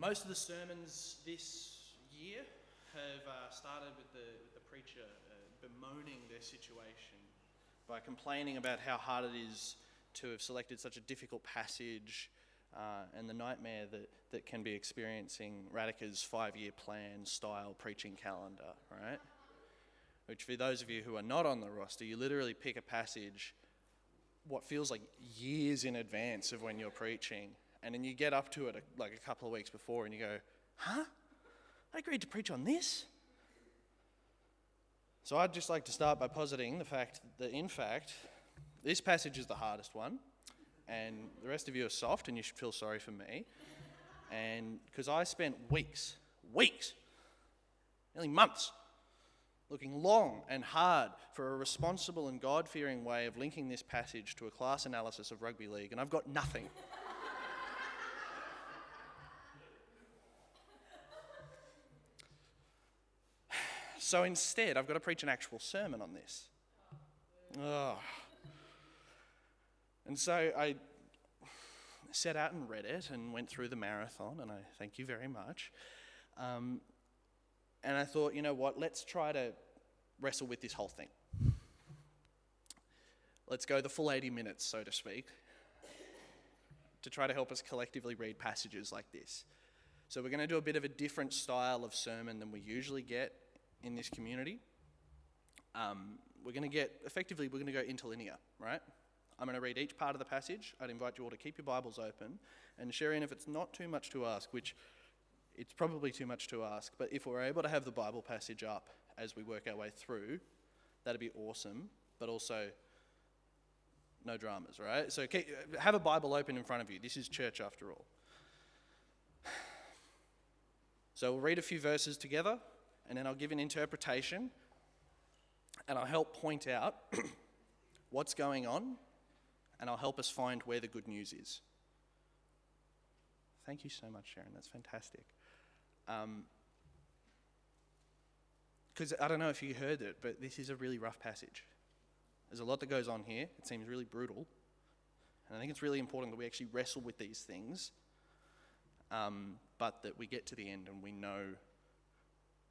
Most of the sermons this year have started with the preacher bemoaning their situation by complaining about how hard it is to have selected such a difficult passage and the nightmare that can be experiencing Radica's 5-year plan style preaching calendar, right? Which for those of you who are not on the roster, you literally pick a passage what feels like years in advance of when you're preaching, and then you get up to it like a couple of weeks before and you go, huh? I agreed to preach on this? So I'd just like to start by positing the fact that, in fact, this passage is the hardest one, and the rest of you are soft, and you should feel sorry for me. And because I spent weeks, nearly months, looking long and hard for a responsible and God-fearing way of linking this passage to a class analysis of rugby league, and I've got nothing. So instead, I've got to preach an actual sermon on this. Oh. And so I set out and read it and went through the marathon, and I thank you very much. And I thought, you know what, let's try to wrestle with this whole thing. Let's go the full 80 minutes, so to speak, to try to help us collectively read passages like this. So we're going to do a bit of a different style of sermon than we usually get in this community. We're going to go interlinear, right? I'm going to read each part of the passage. I'd invite you all to keep your Bibles open and share in if it's not too much to ask, which it's probably too much to ask, but if we're able to have the Bible passage up as we work our way through, that'd be awesome, but also no dramas, right? So have a Bible open in front of you. This is church after all. So we'll read a few verses together, and then I'll give an interpretation, and I'll help point out what's going on, and I'll help us find where the good news is. Thank you so much, Sharon. That's fantastic. Because I don't know if you heard it, but this is a really rough passage. There's a lot that goes on here. It seems really brutal. And I think it's really important that we actually wrestle with these things, but that we get to the end and we know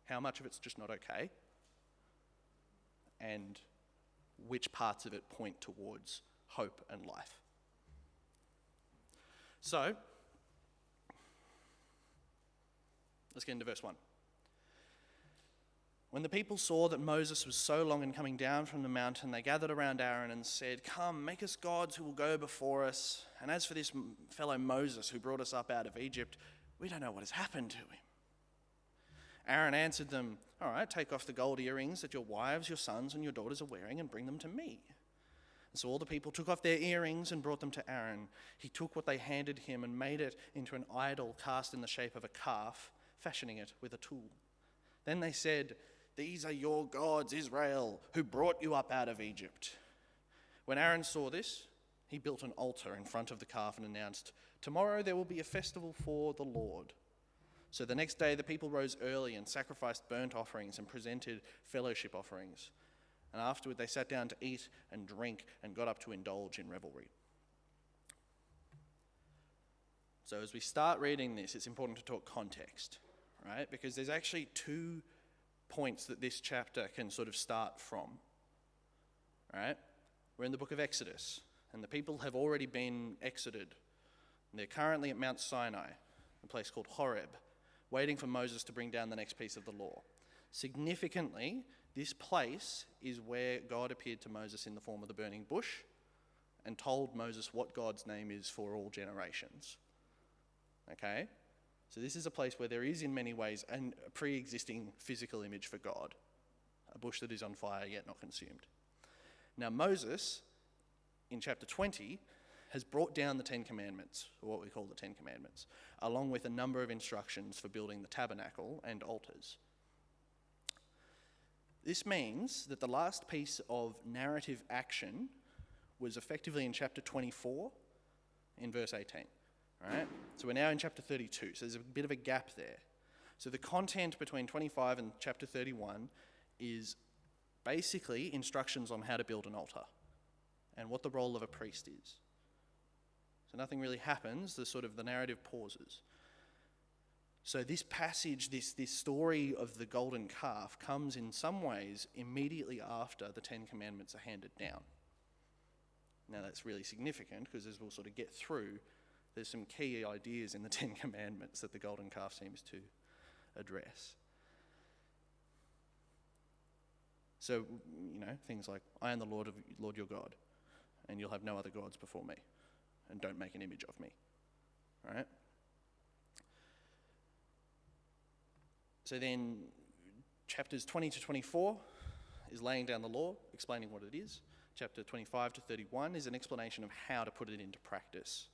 how much of it's just not okay, and which parts of it point towards hope and life. So, let's get into verse 1. When the people saw that Moses was so long in coming down from the mountain, they gathered around Aaron and said, "Come, make us gods who will go before us. And as for this fellow Moses who brought us up out of Egypt, we don't know what has happened to him." Aaron answered them, "All right, take off the gold earrings that your wives, your sons, and your daughters are wearing and bring them to me." And so all the people took off their earrings and brought them to Aaron. He took what they handed him and made it into an idol cast in the shape of a calf, fashioning it with a tool. Then they said, "These are your gods, Israel, who brought you up out of Egypt." When Aaron saw this, he built an altar in front of the calf and announced, "Tomorrow there will be a festival for the Lord." So the next day the people rose early and sacrificed burnt offerings and presented fellowship offerings. And afterward they sat down to eat and drink and got up to indulge in revelry. So as we start reading this, it's important to talk context, right? Because there's actually 2 points that this chapter can sort of start from, right? We're in the book of Exodus, and the people have already been exited. And they're currently at Mount Sinai, a place called Horeb, waiting for Moses to bring down the next piece of the law. Significantly, this place is where God appeared to Moses in the form of the burning bush and told Moses what God's name is for all generations. Okay? So this is a place where there is in many ways a pre-existing physical image for God, a bush that is on fire yet not consumed. Now Moses, in chapter 20, has brought down the 10 Commandments, or what we call the 10 Commandments, along with a number of instructions for building the tabernacle and altars. This means that the last piece of narrative action was effectively in chapter 24 in verse 18. Right? So we're now in chapter 32, so there's a bit of a gap there. So the content between 25 and chapter 31 is basically instructions on how to build an altar and what the role of a priest is. So nothing really happens, the narrative pauses. So this passage, this story of the golden calf comes in some ways immediately after the Ten Commandments are handed down. Now that's really significant because as we'll sort of get through, there's some key ideas in the Ten Commandments that the golden calf seems to address. So, things like, I am the Lord your God, and you'll have no other gods before me, and don't make an image of me. All right? So then chapters 20 to 24 is laying down the law, explaining what it is. Chapter 25 to 31 is an explanation of how to put it into practice,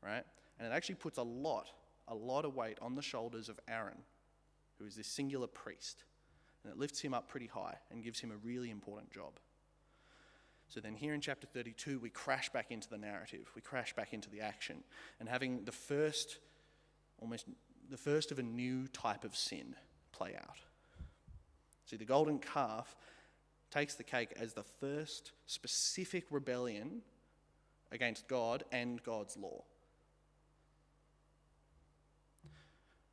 right? And it actually puts a lot of weight on the shoulders of Aaron, who is this singular priest. And it lifts him up pretty high and gives him a really important job. So then here in chapter 32, we crash back into the narrative. We crash back into the action. And having the first of a new type of sin play out. See, the golden calf takes the cake as the first specific rebellion against God and God's law.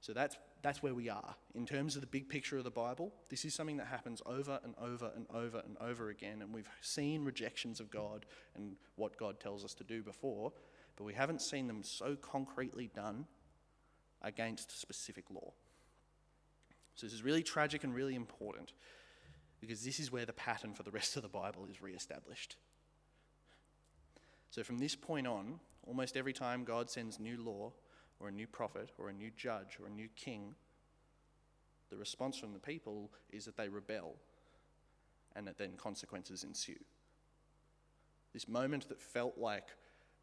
So that's where we are. In terms of the big picture of the Bible, this is something that happens over and over and over and over again, and we've seen rejections of God and what God tells us to do before, but we haven't seen them so concretely done against specific law. So this is really tragic and really important because this is where the pattern for the rest of the Bible is re-established. So from this point on, almost every time God sends new law or a new prophet or a new judge or a new king, the response from the people is that they rebel and that then consequences ensue. This moment that felt like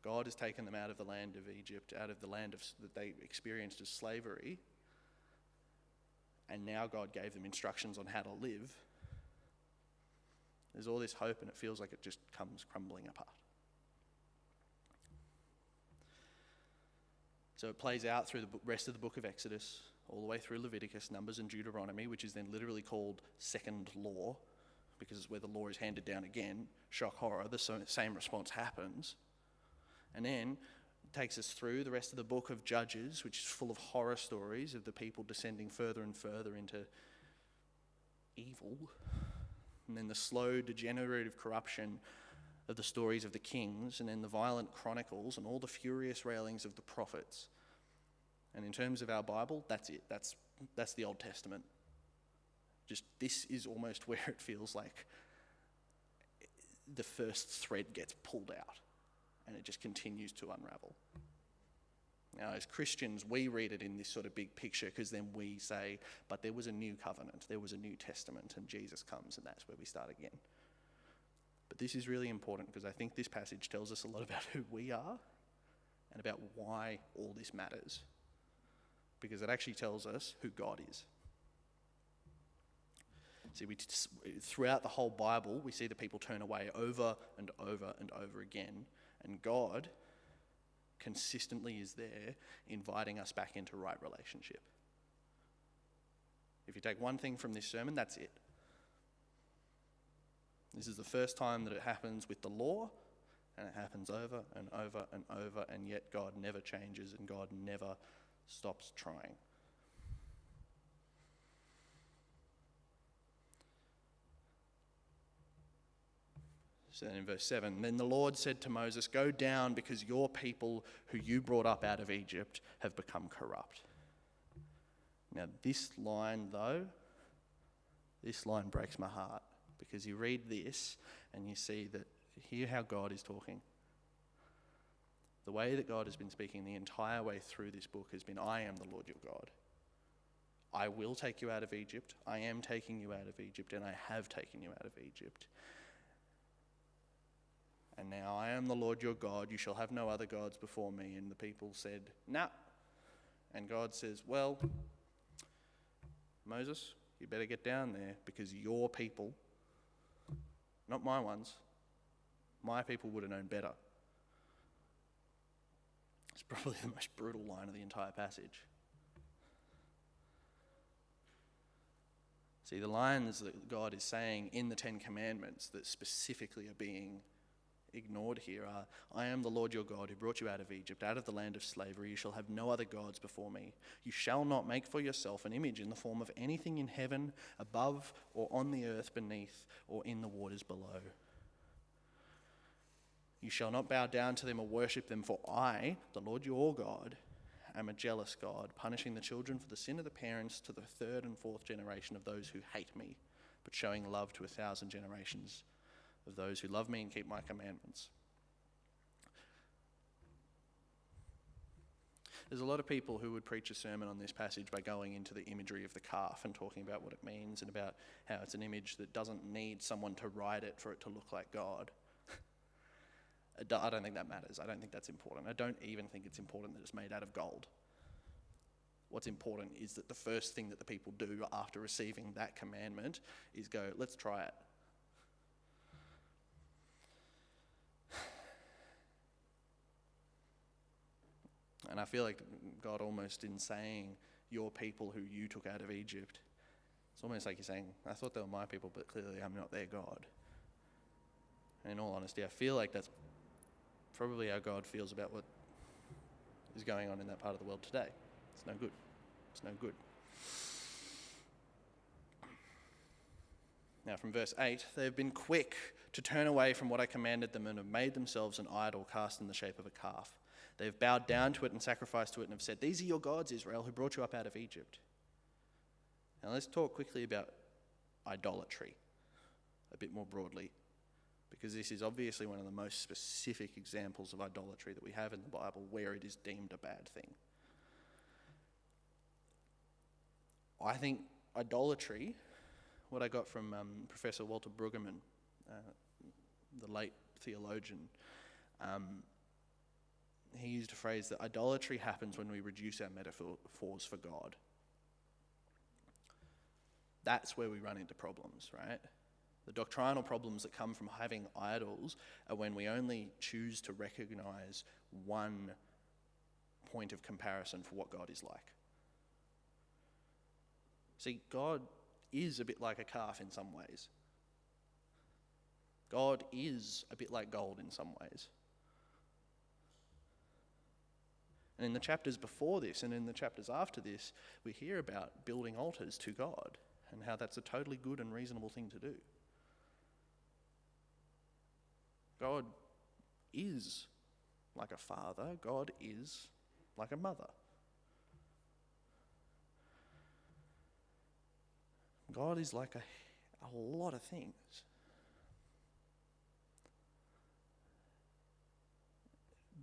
God has taken them out of the land of Egypt, out of the land that they experienced as slavery, and now God gave them instructions on how to live. There's all this hope and it feels like it just comes crumbling apart. So it plays out through the rest of the book of Exodus, all the way through Leviticus, Numbers and Deuteronomy, which is then literally called second law, because it's where the law is handed down again. Shock, horror, the same response happens. And then it takes us through the rest of the book of Judges, which is full of horror stories of the people descending further and further into evil. And then the slow, degenerative corruption of the stories of the kings, and then the violent chronicles and all the furious railings of the prophets. And in terms of our Bible, that's it. That's the Old Testament. Just this is almost where it feels like the first thread gets pulled out and it just continues to unravel. Now, as Christians, we read it in this sort of big picture because then we say, but there was a new covenant, there was a new testament, and Jesus comes, and that's where we start again. But this is really important because I think this passage tells us a lot about who we are and about why all this matters. Because it actually tells us who God is. See, throughout the whole Bible, we see the people turn away over and over and over again, and God consistently is there inviting us back into right relationship. If you take one thing from this sermon, that's it. This is the first time that it happens with the law, and it happens over and over and over, and yet God never changes and God never stops trying. So then in verse 7, then the Lord said to Moses, "Go down because your people who you brought up out of Egypt have become corrupt." Now this line breaks my heart because you read this and you see that, hear how God is talking. The way that God has been speaking the entire way through this book has been, I am the Lord your God. I will take you out of Egypt. I am taking you out of Egypt, and I have taken you out of Egypt. And now I am the Lord your God. You shall have no other gods before me. And the people said, "Nah." And God says, well, Moses, you better get down there because your people, not my ones, my people would have known better. It's probably the most brutal line of the entire passage. See, the lines that God is saying in the Ten Commandments that specifically are being ignored here are, I am the Lord your God who brought you out of Egypt, out of the land of slavery. You shall have no other gods before me. You shall not make for yourself an image in the form of anything in heaven, above, or on the earth beneath, or in the waters below. You shall not bow down to them or worship them, for I, the Lord your God, am a jealous God, punishing the children for the sin of the parents to the third and fourth generation of those who hate me, but showing love to 1,000 generations of those who love me and keep my commandments. There's a lot of people who would preach a sermon on this passage by going into the imagery of the calf and talking about what it means and about how it's an image that doesn't need someone to ride it for it to look like God. I don't think that matters. I don't think that's important. I don't even think it's important that it's made out of gold. What's important is that the first thing that the people do after receiving that commandment is go, let's try it. And I feel like God almost in saying, your people who you took out of Egypt, it's almost like he's saying, I thought they were my people, but clearly I'm not their God. And in all honesty, I feel like that's probably how God feels about what is going on in that part of the world today. It's no good. It's no good. Now from verse 8, they have been quick to turn away from what I commanded them and have made themselves an idol cast in the shape of a calf. They have bowed down to it and sacrificed to it and have said, these are your gods, Israel, who brought you up out of Egypt. Now let's talk quickly about idolatry a bit more broadly, because this is obviously one of the most specific examples of idolatry that we have in the Bible where it is deemed a bad thing. I think idolatry, what I got from Professor Walter Brueggemann, the late theologian, he used a phrase that idolatry happens when we reduce our metaphors for God. That's where we run into problems, right? The doctrinal problems that come from having idols are when we only choose to recognize one point of comparison for what God is like. See, God is a bit like a calf in some ways. God is a bit like gold in some ways. And in the chapters before this and in the chapters after this, we hear about building altars to God and how that's a totally good and reasonable thing to do. God is like a father. God is like a mother. God is like a lot of things.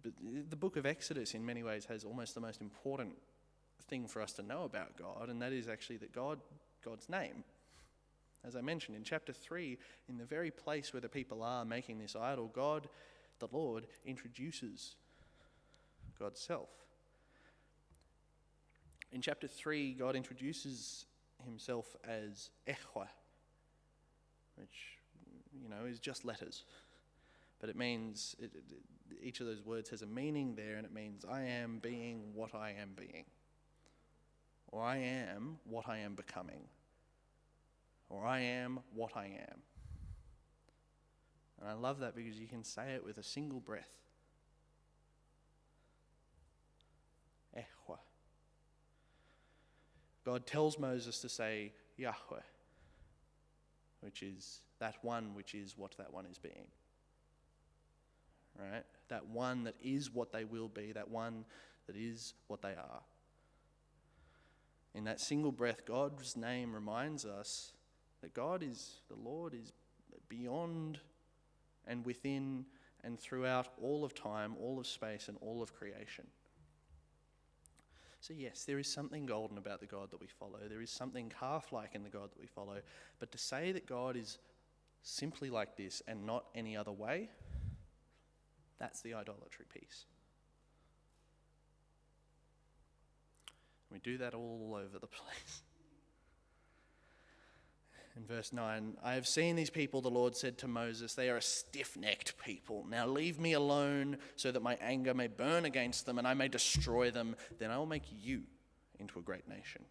But the book of Exodus in many ways has almost the most important thing for us to know about God, and that is actually that God's name. As I mentioned in chapter 3, in the very place where the people are making this idol, God, the Lord, introduces God's self. In chapter 3, God introduces himself as Ehwa, which, is just letters. But it means, each of those words has a meaning there, and it means I am being what I am being. Or I am what I am becoming. Or I am what I am. And I love that because you can say it with a single breath. Ehwa. God tells Moses to say Yahweh, which is that one which is what that one is being. Right? That one that is what they will be, that one that is what they are. In that single breath, God's name reminds us that God is, the Lord is beyond and within and throughout all of time, all of space, and all of creation. So yes, there is something golden about the God that we follow. There is something calf-like in the God that we follow. But to say that God is simply like this and not any other way, that's the idolatry piece. We do that all over the place. In verse 9, I have seen these people, the Lord said to Moses, they are a stiff-necked people. Now leave me alone so that my anger may burn against them and I may destroy them. Then I will make you into a great nation.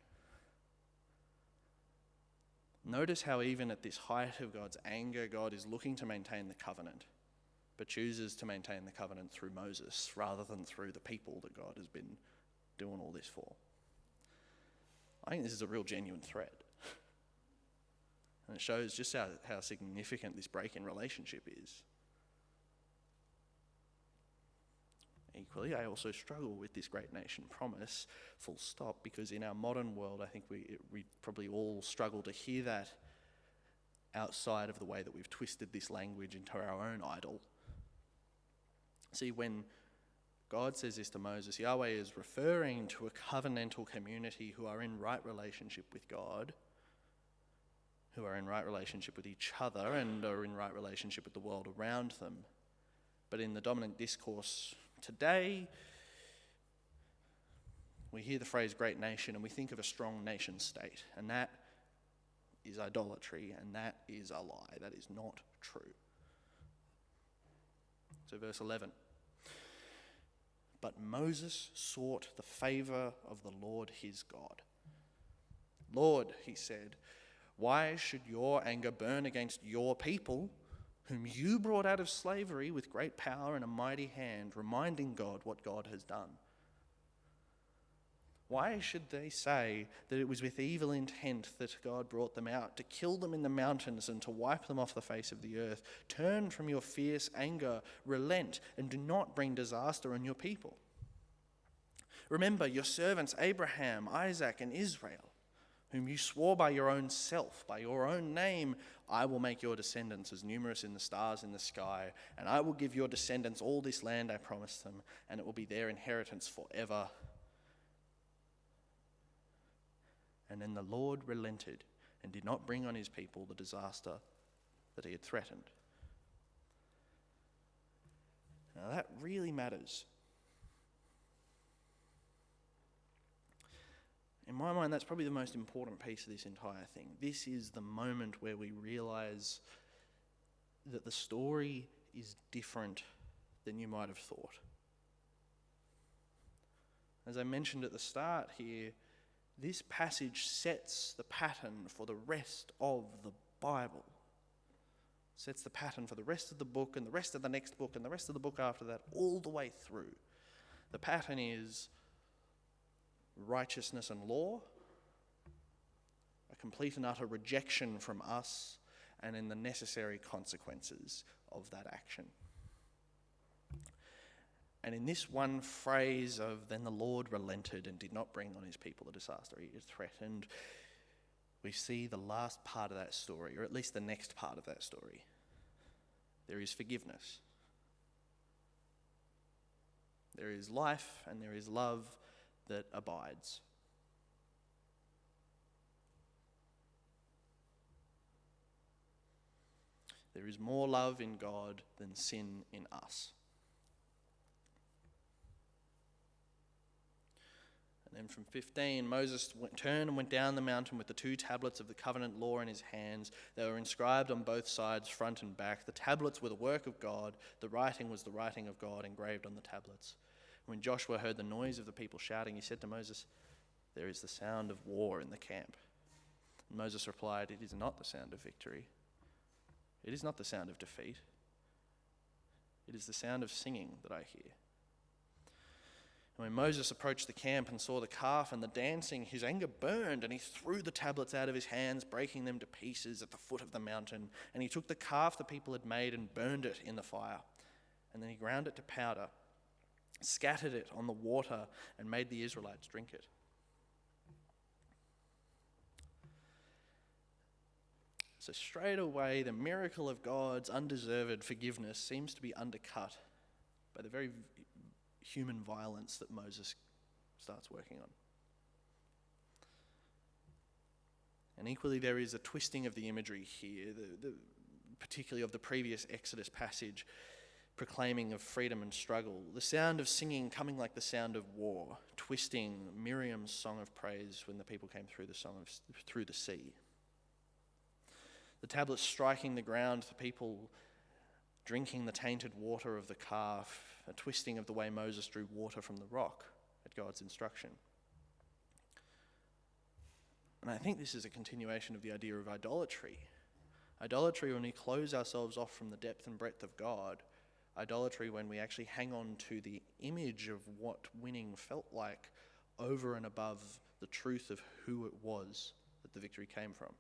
Notice how even at this height of God's anger, God is looking to maintain the covenant. but chooses to maintain the covenant through Moses rather than through the people that God has been doing all this for. I think this is a real genuine threat. And it shows just how significant this break in relationship is. Equally, I also struggle with this great nation promise, full stop, because in our modern world, I think we probably all struggle to hear that outside of the way that we've twisted this language into our own idol. See, when God says this to Moses, Yahweh is referring to a covenantal community who are in right relationship with God, who are in right relationship with each other, and are in right relationship with the world around them. But in the dominant discourse today, we hear the phrase great nation and we think of a strong nation state, and that is idolatry, and that is a lie. That is not true. So verse 11. But Moses sought the favor of the Lord his God. Lord, he said, why should your anger burn against your people, whom you brought out of slavery with great power and a mighty hand, reminding God what God has done? Why should they say that it was with evil intent that God brought them out, to kill them in the mountains and to wipe them off the face of the earth? Turn from your fierce anger, relent, and do not bring disaster on your people. Remember your servants Abraham, Isaac, and Israel, whom you swore by your own self, by your own name, I will make your descendants as numerous in the stars in the sky, and I will give your descendants all this land I promised them, and it will be their inheritance forever. And then the Lord relented and did not bring on his people the disaster that he had threatened. Now that really matters. In my mind, that's probably the most important piece of this entire thing. This is the moment where we realize that the story is different than you might have thought. As I mentioned at the start here, this passage sets the pattern for the rest of the Bible. Sets the pattern for the rest of the book and the rest of the next book and the rest of the book after that, all the way through. The pattern is righteousness and law, a complete and utter rejection from us, and then the necessary consequences of that action. And in this one phrase of, then the Lord relented and did not bring on his people a disaster he had threatened, we see the last part of that story, or at least the next part of that story. There is forgiveness. There is life and there is love that abides. There is more love in God than sin in us. And then from 15, Moses turned and went down the mountain with the 2 tablets of the covenant law in his hands. They were inscribed on both sides, front and back. The tablets were the work of God. The writing was the writing of God engraved on the tablets. When Joshua heard the noise of the people shouting, he said to Moses, "There is the sound of war in the camp." And Moses replied, "It is not the sound of victory. It is not the sound of defeat. It is the sound of singing that I hear." And when Moses approached the camp and saw the calf and the dancing, his anger burned, and he threw the tablets out of his hands, breaking them to pieces at the foot of the mountain. And he took the calf the people had made and burned it in the fire. And then he ground it to powder, scattered it on the water, and made the Israelites drink it. So straight away, the miracle of God's undeserved forgiveness seems to be undercut by the very human violence that Moses starts working on. And equally, there is a twisting of the imagery here, particularly of the previous Exodus passage, proclaiming of freedom and struggle. The sound of singing coming like the sound of war, twisting Miriam's song of praise when the people came through the sea. The tablets striking the ground, the people drinking the tainted water of the calf, a twisting of the way Moses drew water from the rock at God's instruction. And I think this is a continuation of the idea of idolatry. Idolatry, when we close ourselves off from the depth and breadth of God, Idolatry when we actually hang on to the image of what winning felt like over and above the truth of who it was that the victory came from.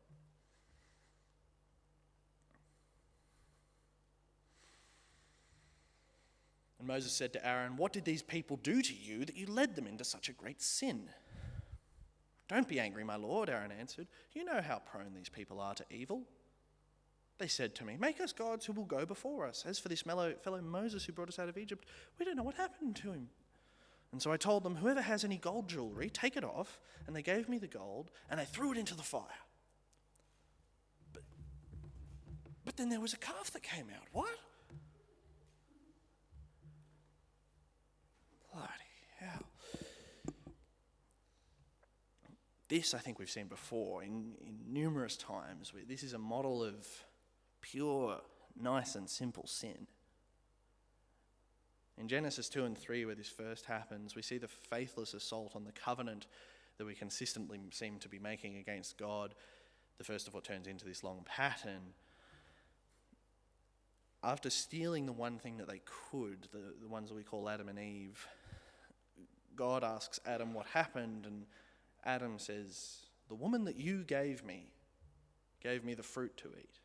And Moses said to Aaron, "What did these people do to you that you led them into such a great sin?" "Don't be angry, my lord," Aaron answered. "You know how prone these people are to evil. They said to me, 'Make us gods who will go before us.' As for this fellow Moses who brought us out of Egypt, we don't know what happened to him." And so I told them, 'Whoever has any gold jewelry, take it off.' And they gave me the gold, and they threw it into the fire. But then there was a calf that came out." What? Bloody hell. This, I think we've seen before in numerous times. This is a model of pure, nice and simple sin. In Genesis 2 and 3, where this first happens, we see the faithless assault on the covenant that we consistently seem to be making against God, the first of what turns into this long pattern. After stealing the one thing that they could, the ones that we call Adam and Eve, God asks Adam what happened, and Adam says, "The woman that you gave me the fruit to eat."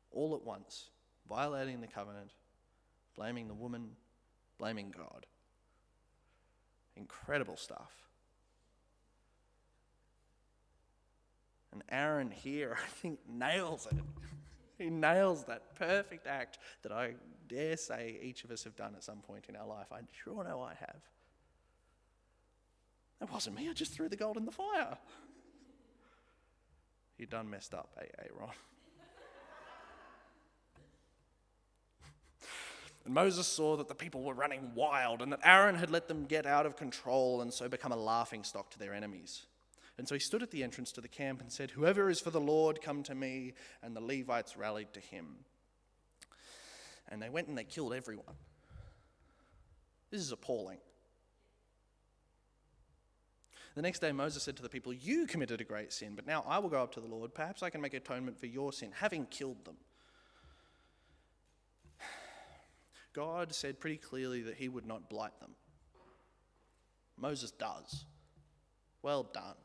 All at once, violating the covenant, blaming the woman, blaming God. Incredible stuff. And Aaron here, I think, nails it. He nails that perfect act that I dare say each of us have done at some point in our life. I sure know I have. That wasn't me, I just threw the gold in the fire. You done messed up, Aaron. And Moses saw that the people were running wild and that Aaron had let them get out of control and so become a laughingstock to their enemies. And so he stood at the entrance to the camp and said, "Whoever is for the Lord, come to me." And the Levites rallied to him. And they went and they killed everyone. This is appalling. The next day Moses said to the people, "You committed a great sin, but now I will go up to the Lord. Perhaps I can make atonement for your sin, having killed them." God said pretty clearly that he would not blight them. Moses does. Well done.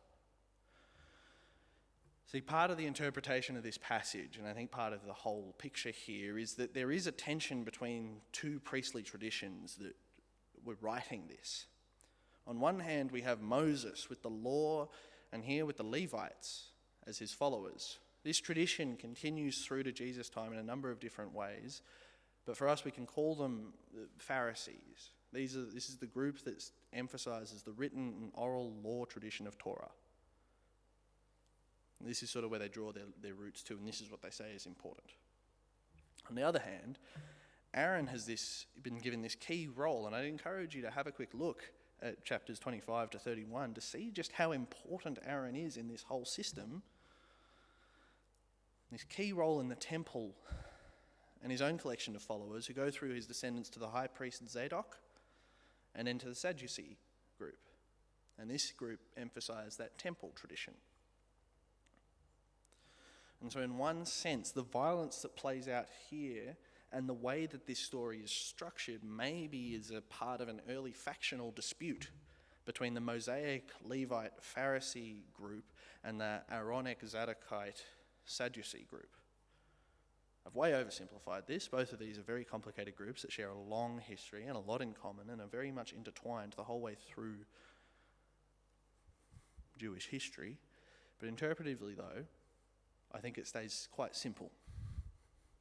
See, part of the interpretation of this passage, and I think part of the whole picture here, is that there is a tension between two priestly traditions that were writing this. On one hand, we have Moses with the law, and here with the Levites as his followers. This tradition continues through to Jesus' time in a number of different ways, but for us we can call them Pharisees. This is the group that emphasizes the written and oral law tradition of Torah. And this is sort of where they draw their roots to, and this is what they say is important. On the other hand, Aaron has been given this key role, and I'd encourage you to have a quick look at chapters 25 to 31 to see just how important Aaron is in this whole system. This key role in the temple and his own collection of followers who go through his descendants to the high priest Zadok and then to the Sadducee group. And this group emphasized that temple tradition. And so in one sense, the violence that plays out here and the way that this story is structured maybe is a part of an early factional dispute between the Mosaic Levite Pharisee group and the Aaronic Zadokite Sadducee group. I've way oversimplified this. Both of these are very complicated groups that share a long history and a lot in common and are very much intertwined the whole way through Jewish history. But interpretively, though, I think it stays quite simple.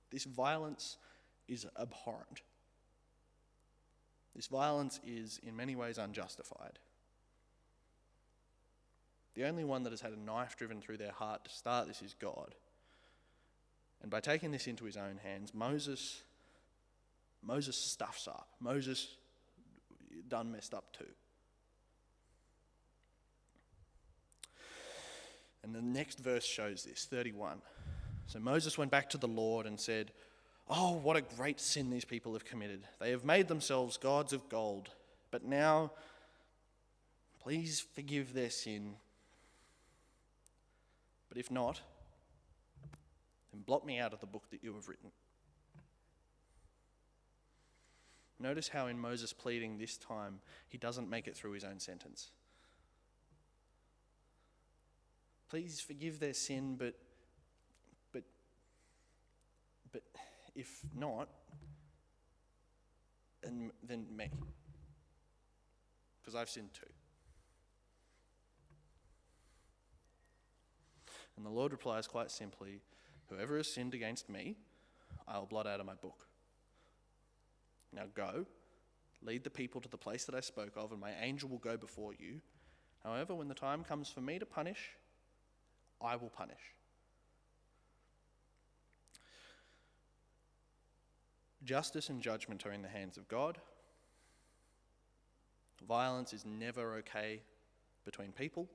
This violence is abhorrent. This violence is in many ways unjustified. The only one that has had a knife driven through their heart to start this is God. And by taking this into his own hands, Moses stuffs up. Moses done messed up too. And the next verse shows this, 31. So Moses went back to the Lord and said, "Oh, what a great sin these people have committed. They have made themselves gods of gold. But now, please forgive their sin. But if not, then blot me out of the book that you have written." Notice how in Moses pleading this time, he doesn't make it through his own sentence. Please forgive their sin, but if not, then me. Because I've sinned too. And the Lord replies quite simply, whoever has sinned against me, I will blot out of my book. Now go, lead the people to the place that I spoke of, and my angel will go before you. However, when the time comes for me to punish, I will punish. Justice and judgment are in the hands of God. Violence is never okay between people.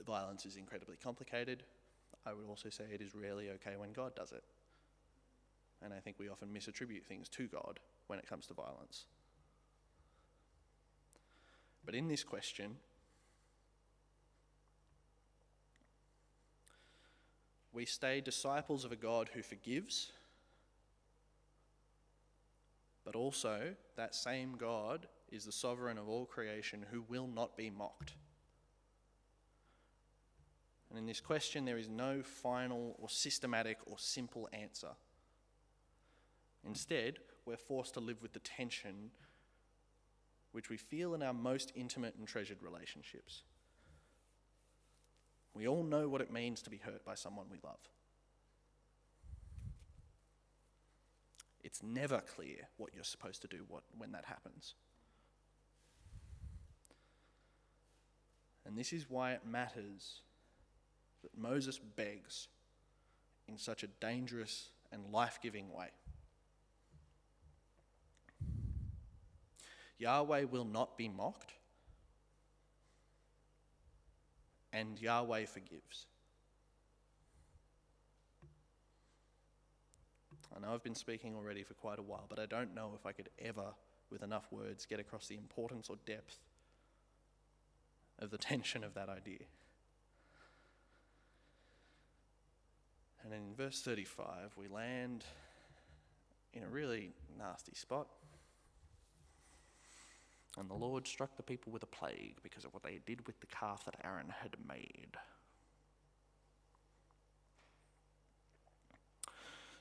Violence is incredibly complicated. I would also say it is rarely okay when God does it. And I think we often misattribute things to God when it comes to violence. But in this question, we stay disciples of a God who forgives, but also that same God is the sovereign of all creation who will not be mocked. And in this question, there is no final or systematic or simple answer. Instead, we're forced to live with the tension which we feel in our most intimate and treasured relationships. We all know what it means to be hurt by someone we love. It's never clear what you're supposed to do when that happens. And this is why it matters that Moses begs in such a dangerous and life-giving way. Yahweh will not be mocked, and Yahweh forgives. I know I've been speaking already for quite a while, but I don't know if I could ever, with enough words, get across the importance or depth of the tension of that idea. And in verse 35, we land in a really nasty spot. And the Lord struck the people with a plague because of what they did with the calf that Aaron had made.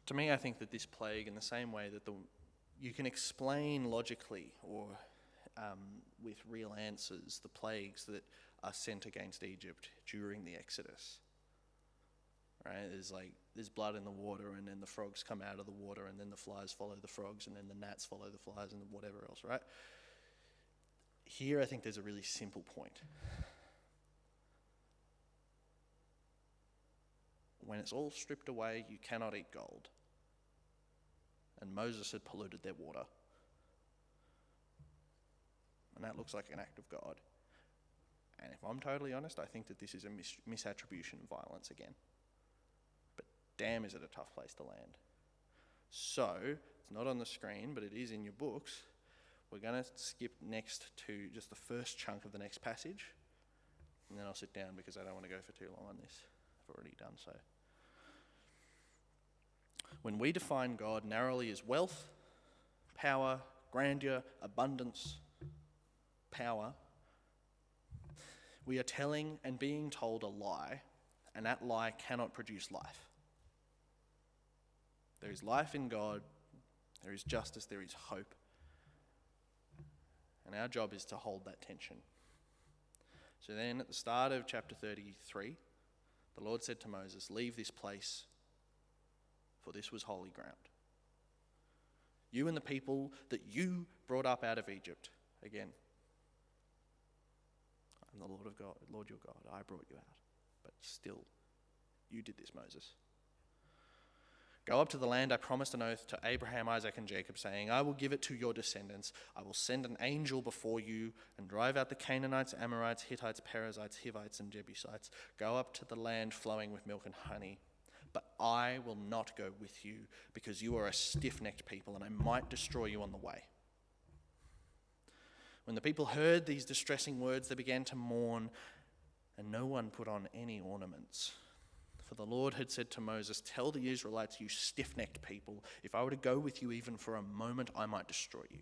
To me, I think that this plague, in the same way that you can explain logically or with real answers the plagues that are sent against Egypt during the Exodus. Right? There's blood in the water, and then the frogs come out of the water, and then the flies follow the frogs, and then the gnats follow the flies, and whatever else, right? Here, I think there's a really simple point. When it's all stripped away, you cannot eat gold. And Moses had polluted their water. And that looks like an act of God. And if I'm totally honest, I think that this is a misattribution of violence again. But damn, is it a tough place to land. So, it's not on the screen, but it is in your books. We're going to skip next to just the first chunk of the next passage, and then I'll sit down because I don't want to go for too long on this. I've already done so. When we define God narrowly as wealth, power, grandeur, abundance, power, we are telling and being told a lie, and that lie cannot produce life. There is life in God, there is justice, there is hope. And our job is to hold that tension. So then at the start of chapter 33, the Lord said to Moses, "Leave this place, for this was holy ground. You and the people that you brought up out of Egypt." Again, I'm the Lord of God, Lord your God. I brought you out. But still, you did this, Moses. "Go up to the land I promised an oath to Abraham, Isaac, and Jacob, saying, I will give it to your descendants. I will send an angel before you and drive out the Canaanites, Amorites, Hittites, Perizzites, Hivites, and Jebusites. Go up to the land flowing with milk and honey. But I will not go with you, because you are a stiff-necked people, and I might destroy you on the way." When the people heard these distressing words, they began to mourn, and no one put on any ornaments. For the Lord had said to Moses, "Tell the Israelites, you stiff-necked people, if I were to go with you even for a moment, I might destroy you.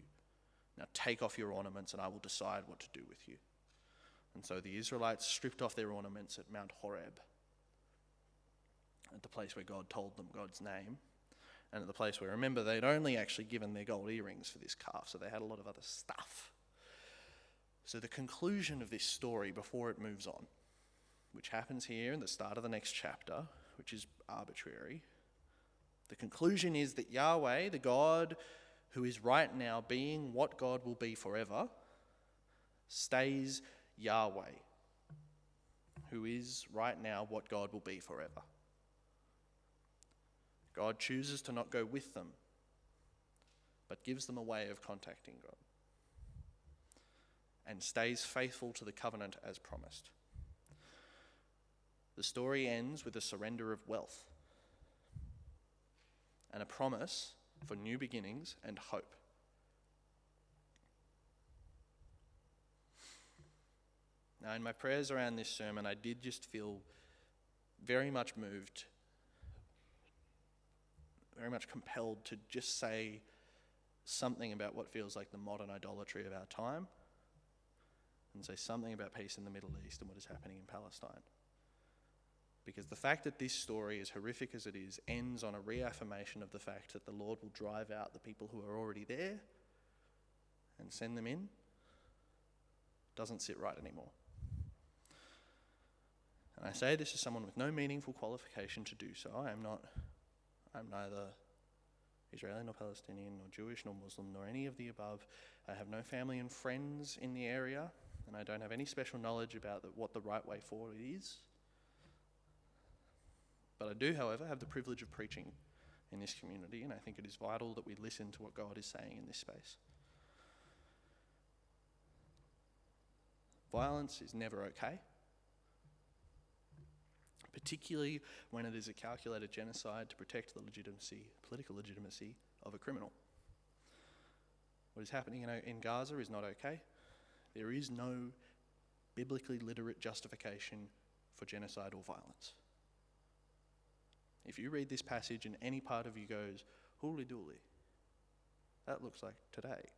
Now take off your ornaments and I will decide what to do with you." And so the Israelites stripped off their ornaments at Mount Horeb, at the place where God told them God's name, and at the place where, remember, they'd only actually given their gold earrings for this calf, so they had a lot of other stuff. So the conclusion of this story before it moves on, which happens here in the start of the next chapter, which is arbitrary, the conclusion is that Yahweh, the God who is right now being what God will be forever, stays Yahweh, who is right now what God will be forever. God chooses to not go with them, but gives them a way of contacting God, and stays faithful to the covenant as promised. The story ends with a surrender of wealth and a promise for new beginnings and hope. Now, in my prayers around this sermon, I did just feel very much moved, very much compelled to just say something about what feels like the modern idolatry of our time, and say something about peace in the Middle East and what is happening in Palestine. Because the fact that this story, as horrific as it is, ends on a reaffirmation of the fact that the Lord will drive out the people who are already there and send them in, doesn't sit right anymore. And I say this as someone with no meaningful qualification to do so. I'm neither Israeli nor Palestinian nor Jewish nor Muslim nor any of the above. I have no family and friends in the area, and I don't have any special knowledge about what the right way forward is. But I do, however, have the privilege of preaching in this community, and I think it is vital that we listen to what God is saying in this space. Violence is never okay, particularly when it is a calculated genocide to protect the political legitimacy of a criminal. What is happening in Gaza is not okay. There is no biblically literate justification for genocide or violence. If you read this passage and any part of you goes, "Hooly dooly, that looks like today,"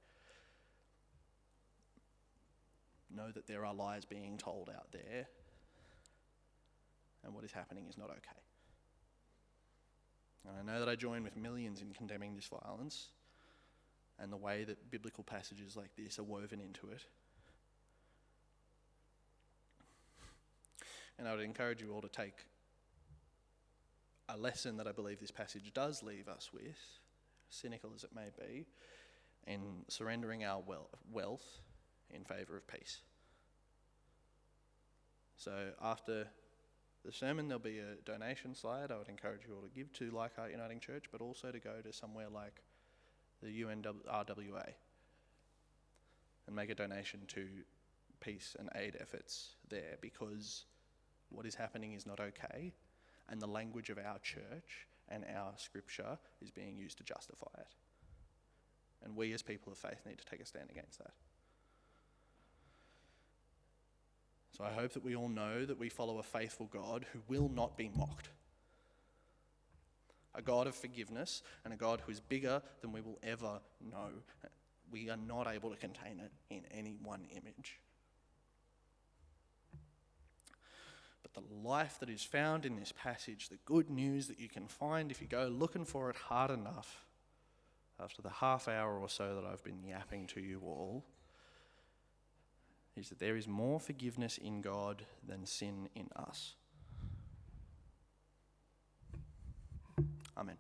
know that there are lies being told out there, and what is happening is not okay. And I know that I join with millions in condemning this violence and the way that biblical passages like this are woven into it. And I would encourage you all to take a lesson that I believe this passage does leave us with, cynical as it may be, in surrendering our wealth in favour of peace. So after the sermon, there'll be a donation slide. I would encourage you all to give to Leichhardt Uniting Church, but also to go to somewhere like the UNRWA and make a donation to peace and aid efforts there, because what is happening is not okay, and the language of our church and our scripture is being used to justify it. And we as people of faith need to take a stand against that. So I hope that we all know that we follow a faithful God who will not be mocked. A God of forgiveness, and a God who is bigger than we will ever know. We are not able to contain it in any one image. But the life that is found in this passage, the good news that you can find if you go looking for it hard enough, after the half hour or so that I've been yapping to you all, is that there is more forgiveness in God than sin in us. Amen.